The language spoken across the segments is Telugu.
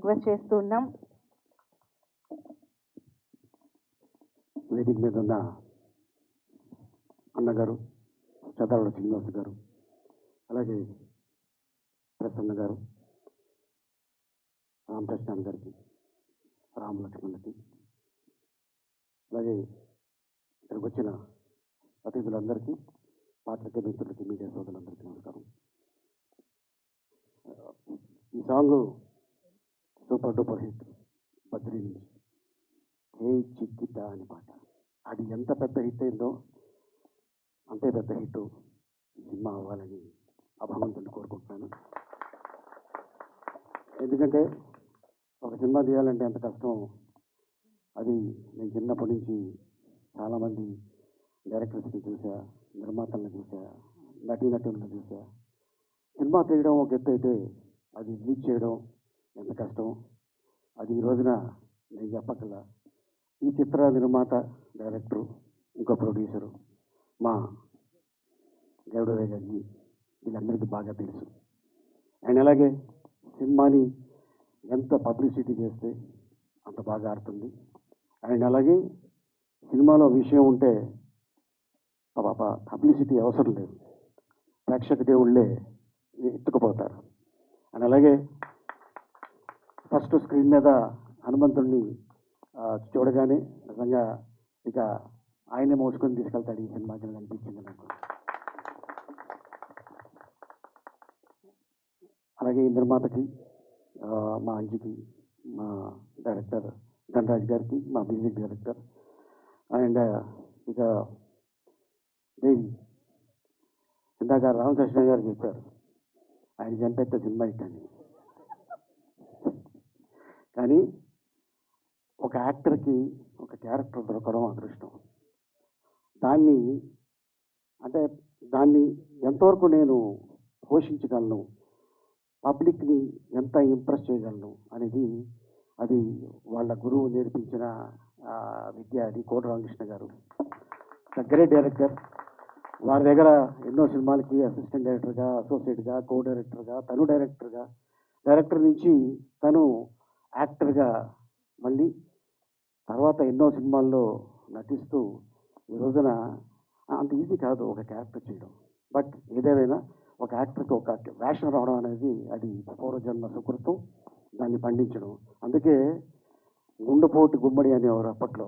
రిక్వెస్ట్ చేస్తున్నాం. వేదిక మీద ఉన్న అన్నగారు, చదవడ శ్రీనివాస్ గారు, అలాగే ప్రసన్న గారు, రామకృష్ణ గారికి, రామలక్ష్మణులకి, అలాగే ఇక్కడికి వచ్చిన అతిథులందరికీ, పాత్రికేయ మిత్రులకి, మీడియా సోదరులందరికీ నమస్కారం. ఈ song super duper hit Badri నుంచి హే చిక్కిత అనే పాట. అది ఎంత పెద్ద హిట్ అయిందో అంతే పెద్ద హిట్ ఈ సినిమా అవ్వాలని ఆ భగవంతుని కోరుకుంటున్నాను. ఎందుకంటే ఒక సినిమా తీయాలంటే ఎంత కష్టం. అది నేను చిన్నప్పటి నుంచి చాలామంది డైరెక్టర్స్ని చూసా, నిర్మాతలను చూసా, నటీనటులను చూసా. సినిమా తీయడం ఒక ఎత్తు అయితే అది రిలీజ్ చేయడం ఎంత కష్టం. అది ఈ రోజున నేను చెప్పగల ఈ చిత్ర నిర్మాత, డైరెక్టరు, ఇంకో ప్రొడ్యూసరు మా గౌడవయ్య గారికి వీళ్ళందరికీ బాగా తెలుసు. అండ్ అలాగే సినిమాని ఎంత పబ్లిసిటీ చేస్తే అంత బాగా ఆడుతుంది. అండ్ అలాగే సినిమాలో విషయం ఉంటే పబ్లిసిటీ అవసరం లేదు, ప్రేక్షక దేవుళ్ళే ఎత్తుకుపోతారు. అండ్ అలాగే ఫస్ట్ స్క్రీన్ మీద హనుమంతుడిని చూడగానే నిజంగా ఇక ఆయనే మోసుకొని తీసుకెళ్తాడు ఈ సినిమాకి అనిపించింది నాకు. అలాగే ఈ నిర్మాతకి, మా అంజికి, మా డైరెక్టర్ ధనరాజ్ గారికి, మా మ్యూజిక్ డైరెక్టర్, అండ్ ఇక దేవి, ఇందాక రామకృష్ణ గారు చెప్పారు ఆయన చంపేస్తే సినిమా ఇట్టని. కానీ ఒక యాక్టర్కి ఒక క్యారెక్టర్ దొరకడం అదృష్టం. దాన్ని ఎంతవరకు నేను పోషించగలను, పబ్లిక్ని ఎంత ఇంప్రెస్ చేయగలను అనేది అది వాళ్ళ గురువు నేర్పించిన విద్య. అది కోట రామకృష్ణ గారు, ద గ్రేట్ డైరెక్టర్. వారి దగ్గర ఎన్నో సినిమాలకి అసిస్టెంట్ డైరెక్టర్గా, అసోసియేట్గా, కో డైరెక్టర్గా, తను డైరెక్టర్ నుంచి తను యాక్టర్గా, మళ్ళీ తర్వాత ఎన్నో సినిమాల్లో నటిస్తూ ఈ రోజున అంత ఈజీ కాదు ఒక క్యారెక్టర్ చేయడం. బట్ ఏదేమైనా ఒక యాక్టర్కి ఒక వేషం రావడం అనేది అది పూర్వజన్మ సుకృతం, దాన్ని పండించడం. అందుకే గుండెపోటు గుమ్మడి అనేవారు అప్పట్లో.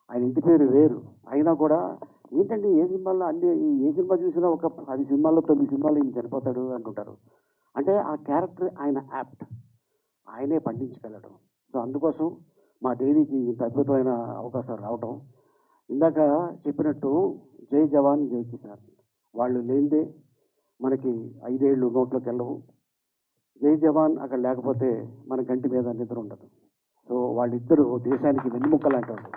ఆయన ఇంటి పేరు వేరు అయినా కూడా ఏంటంటే ఏ సినిమాల్లో ఏ సినిమా చూసినా ఒక 10 సినిమాల్లో 9 సినిమాల్లో ఈయన చనిపోతాడు అంటుంటారు. అంటే ఆ క్యారెక్టర్ ఆయన యాప్ట్, ఆయనే పండించగలడు. సో అందుకోసం మా దేవికి ఇంత అద్భుతమైన అవకాశాలు రావటం. ఇందాక చెప్పినట్టు జై జవాన్ జై కిసాన్, వాళ్ళు లేనిదే మనకి 5 ఏళ్ళు నోట్లోకి వెళ్ళవు. జై జవాన్ అక్కడ లేకపోతే మన గంటి మీద నిద్ర ఉండదు. సో వాళ్ళిద్దరూ దేశానికి వెన్నెముక్క లాంటి వాళ్ళు.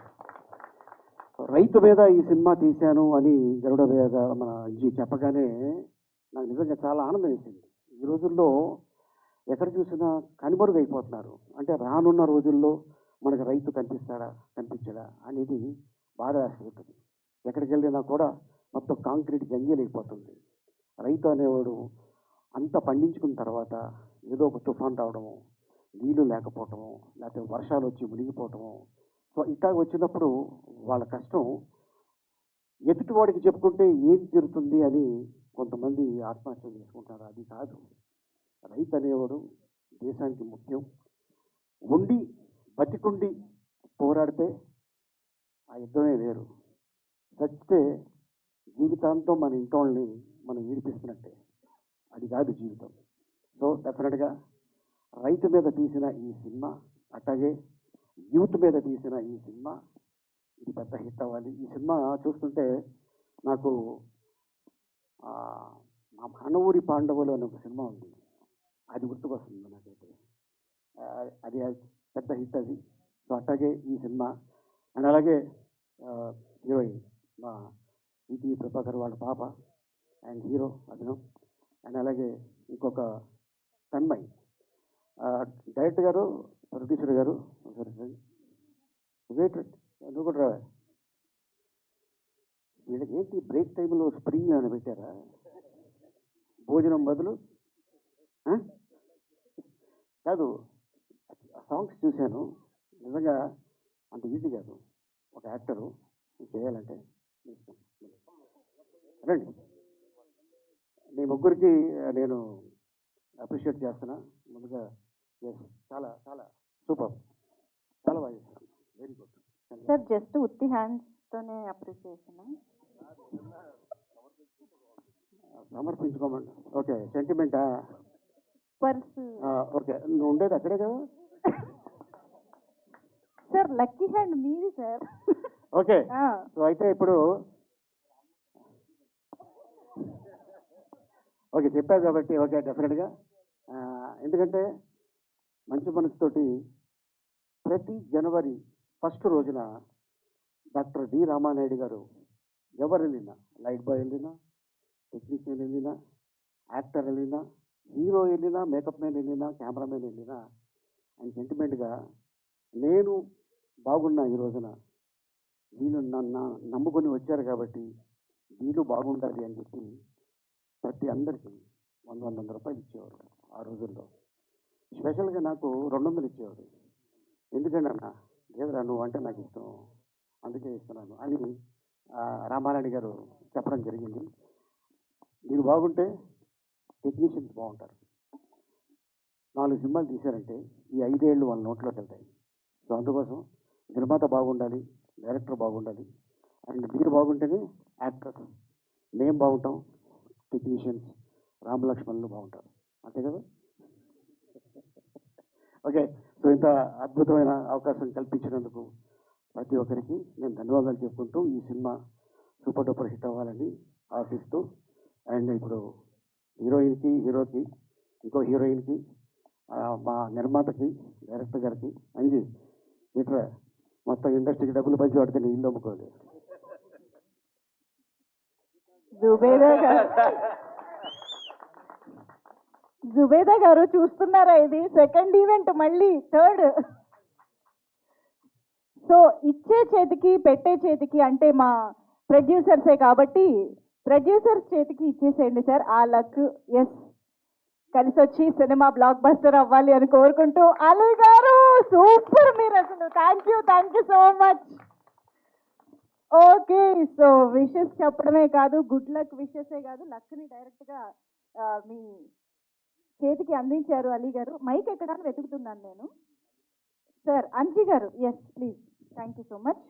రైతు మీద ఈ సినిమా తీశాను అని గరుడ మీద మన చెప్పగానే నాకు నిజంగా చాలా ఆనందం వేసింది. ఈ రోజుల్లో ఎక్కడ చూసినా కనుమరుగైపోతున్నారు. అంటే రానున్న రోజుల్లో మనకు రైతు కనిపించడా అనేది బాధ వేస్తుంది. ఎక్కడికి వెళ్ళినా కూడా మొత్తం కాంక్రీట్ జంగీలు అయిపోతుంది. రైతు అనేవాడు అంత పండించుకున్న తర్వాత ఏదో ఒక తుఫాన్ రావడము, నీళ్లు లేకపోవటము, లేకపోతే వర్షాలు వచ్చి మునిగిపోవటము. సో ఇట్లా వచ్చినప్పుడు వాళ్ళ కష్టం ఎదుటివాడికి చెప్పుకుంటే ఏం తీరుతుంది అని కొంతమంది ఆత్మహత్య చేసుకుంటారు. అది కాదు, రైతు అనేవాడు దేశానికి ముఖ్యం. బతికుండి పోరాడితే ఆ యుద్ధమే వేరు. చచ్చితే జీవితాంతం మన ఇంటోళ్ళని మనం ఈడిపిస్తున్నట్టే. అది కాదు జీవితం. సో డెఫినెట్గా రైతు మీద తీసిన ఈ సినిమా, అట్లాగే యూత్ మీద తీసిన ఈ సినిమా ఇది పెద్ద హిట్ అవ్వాలి. ఈ సినిమా చూస్తుంటే నాకు మా మనవూరి పాండవులు అనే ఒక సినిమా ఉంది, అది గుర్తుకొస్తుంది నాకైతే. అది పెద్ద హిట్ అది. సో అట్లాగే ఈ సినిమా. అండ్ అలాగే హీరోయిన్ మా ఈటీ ప్రభాకర్ వాళ్ళ పాప అండ్ హీరో అభినవ్. అండ్ అలాగే ఇంకొక తన్మయ్, డైరెక్టర్ గారు, ప్రొడ్యూసర్ గారు. వెయిట్, నువ్వు కూడా రావా? వీళ్ళకి ఏంటి బ్రేక్ టైంలో స్ప్రింగ్ ఏమైనా పెట్టారా? భోజనం బదులు కాదు, సాంగ్స్ చూశాను. నిజంగా అంత ఈజీ కాదు. ఒక యాక్టరు చేయాలంటే ఇష్టం. రండి, మీ ముగ్గురికి నేను అప్రిషియేట్ చేస్తున్నా. ముందుగా ఎస్, చాలా చాలా సూపర్, చాలా బాగా చేశారు. వెరీ గుడ్ సార్ జస్ట్ ఉత్తి హ్యాండ్స్తోనే అప్రిసియేషన్. సమర్పించుకోమండి. ఓకే, సెంటిమెంటా? పర్స్ ఓకే, నువ్వు ఉండేది అక్కడే కదా. సార్ లక్కీ హ్యాండ్ మీది సార్. ఓకే, సో అయితే ఇప్పుడు ఓకే చెప్పావు కాబట్టి ఓకే డెఫినెట్గా. ఎందుకంటే మంచి మనసుతోటి ప్రతి జనవరి ఫస్ట్ రోజున డాక్టర్ డి రామానాయుడు గారు ఎవరు వెళ్ళినా, లైట్ బాయ్ వెళ్ళినా, టెక్నీషియన్ వెళ్ళినా, యాక్టర్ వెళ్ళినా, హీరో వెళ్ళినా, మేకప్ మ్యాన్ వెళ్ళినా, కెమెరామెన్ వెళ్ళినా, ఆయన సెంటిమెంట్గా నేను బాగున్నా ఈ రోజున, వీళ్ళు నన్ను నమ్ముకొని వచ్చారు కాబట్టి వీళ్ళు బాగుండాలి అని చెప్పి ప్రతి అందరికీ 100 రూపాయలు ఇచ్చేవారు ఆ రోజుల్లో. స్పెషల్గా నాకు 200 ఇచ్చేవారు. ఎందుకంటే అన్న, లేదురా నువ్వు అంటే నాకు ఇష్టం, అందుకే ఇస్తున్నాను అని రామారాయుడు గారు చెప్పడం జరిగింది. మీరు బాగుంటే టెక్నీషియన్స్ బాగుంటారు. 4 సినిమాలు తీశారంటే ఈ 5 ఏళ్ళు వాళ్ళ నోట్లోకి వెళ్తాయి. సో అందుకోసం నిర్మాత బాగుండాలి, డైరెక్టర్ బాగుండాలి, అండ్ మీరు బాగుంటేనే యాక్టర్స్, మేము బాగుంటాం, టెక్నీషియన్స్, రామలక్ష్మణులు బాగుంటారు. అంతే కదా. ఓకే, సో ఇంత అద్భుతమైన అవకాశం కల్పించినందుకు ప్రతి ఒక్కరికి నేను ధన్యవాదాలు చెప్పుకుంటూ ఈ సినిమా సూపర్ డూపర్ హిట్ అవ్వాలని ఆశిస్తూ, అండ్ ఇప్పుడు హీరోయిన్కి, హీరోకి, ఇంకో హీరోయిన్కి, మా నిర్మాతకి, డైరెక్టర్ గారికి, అంజీ ఇట్లా మొత్తం ఇండస్ట్రీకి డబ్బులు పంచి వాడితే నేను ఇల్లు అమ్ముకోవాలి. జుబేదా గారు చూస్తున్నారా? ఇది సెకండ్ ఈవెంట్, మళ్ళీ థర్డ్. సో ఇచ్చే చేతికి పెట్టే చేతికి అంటే మా ప్రొడ్యూసర్సే కాబట్టి ప్రొడ్యూసర్స్ చేతికి ఇచ్చేసేయండి సార్. ఆ లక్ ఎస్ కలిసి వచ్చి సినిమా బ్లాక్ బస్టర్ అవ్వాలి అని కోరుకుంటూ, అలీ గారు సూపర్, మీరు అసలు thank you so much. Okay, so wishes చెప్పడమే కాదు, గుడ్ లక్ విషెసే కాదు, లక్ని డైరెక్ట్గా మీ చేతికి అందించారు అలీ గారు. మైక్ ఎక్కడానికి వెతుకుతున్నాను నేను. సార్ అంజీ గారు, yes please, thank you so much.